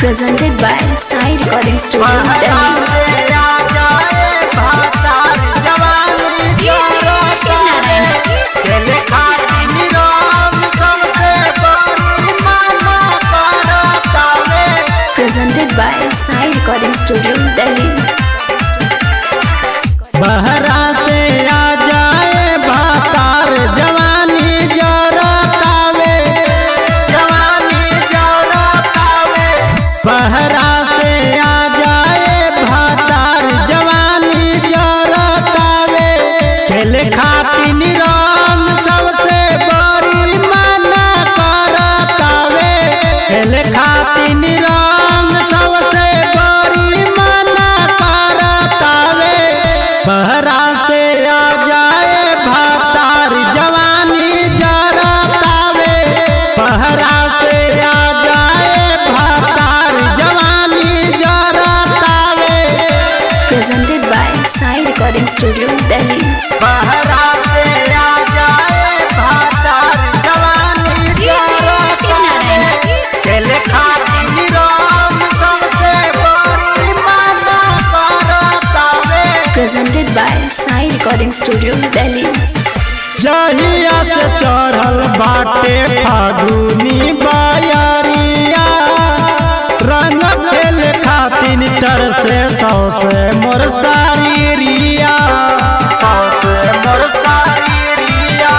Presented by Sai Recording Studio, Delhi. Presented by Sai Recording Studio, Delhi. बहरा से आ जाए भातार जवानी जरतावे, जवानी जरतावे। बहरा से आ जाए भातार जवानी जरतावे। खेले खातिर रंग सबसे बड़ी मना करतावे। खेले खातिर रंग सबसे बड़ी मना करतावे। बहरा से आ जाए भातार जवानी जरतावे। बहरा से आ जाए भातार जवानी जरतावे। Presented by Sai Recording Studio, Delhi. बहरा से आ जाए भातार जवानी जरतावे। खेले खातिर रंग सबसे बड़ी मना करतावे। Presented by Sai Recording Studio, Delhi. जहिया से चढ़ल बाटे फागुनी बायरिया। रंग खेल खातिर तरसे सौसे मोर सारिया, सौसे मोर सारिया।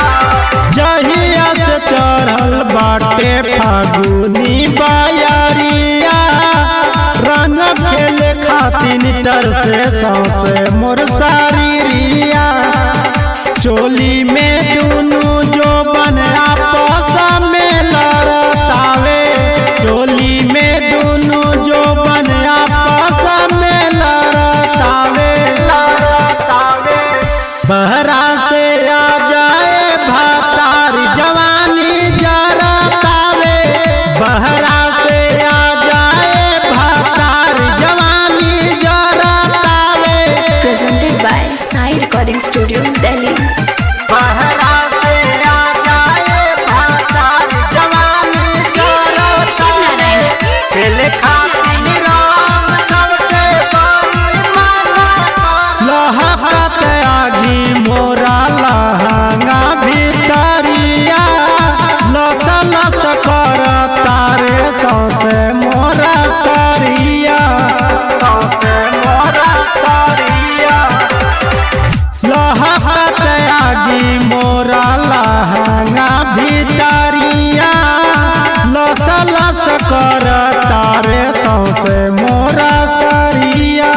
जहिया से चढ़ल बाटे फागुनी बायरिया। रंग खेल खातिर तरसे सौसे मोर सारिया। चोली में दूनु जो बन आपस में लड़तावे। चोली में दूनु जो बन आपस में लड़तावे, लड़तावे। बहरा से आ जाए भातार जवानी जरतावे। बहरा से आ जाए भातार जवानी जरतावे। Presented by Sai Recording Studio, Delhi. बहरा से आ जाए भातार जवानी जरतावे। खेले खातिर रंग सबसे बड़ी मना करतावे। लहकत आगी मोरा लहंगा भितरिया। लस लस करतारे सौसे मोरा सरिया, सौसे मोरा सरिया। लहकत आगी मोरा लहंगा भितरिया। लस लस करतारे सौसे मोरा सरिया।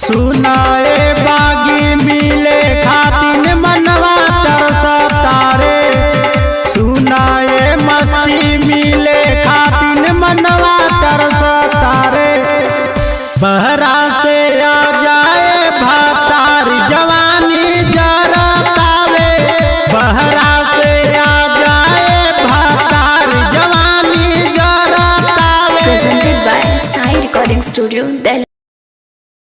सुनाए बागी मिले खातिर मनवा तरसतारे। सुनाए मस्ती मिले खातिर मनवा तरसतारे। बहरा से आ जाए भातार जवानी जरतावे। बहरा से आ जाए भातार जवानी जरतावे। Presented by Sai Recording Studio, Delhi.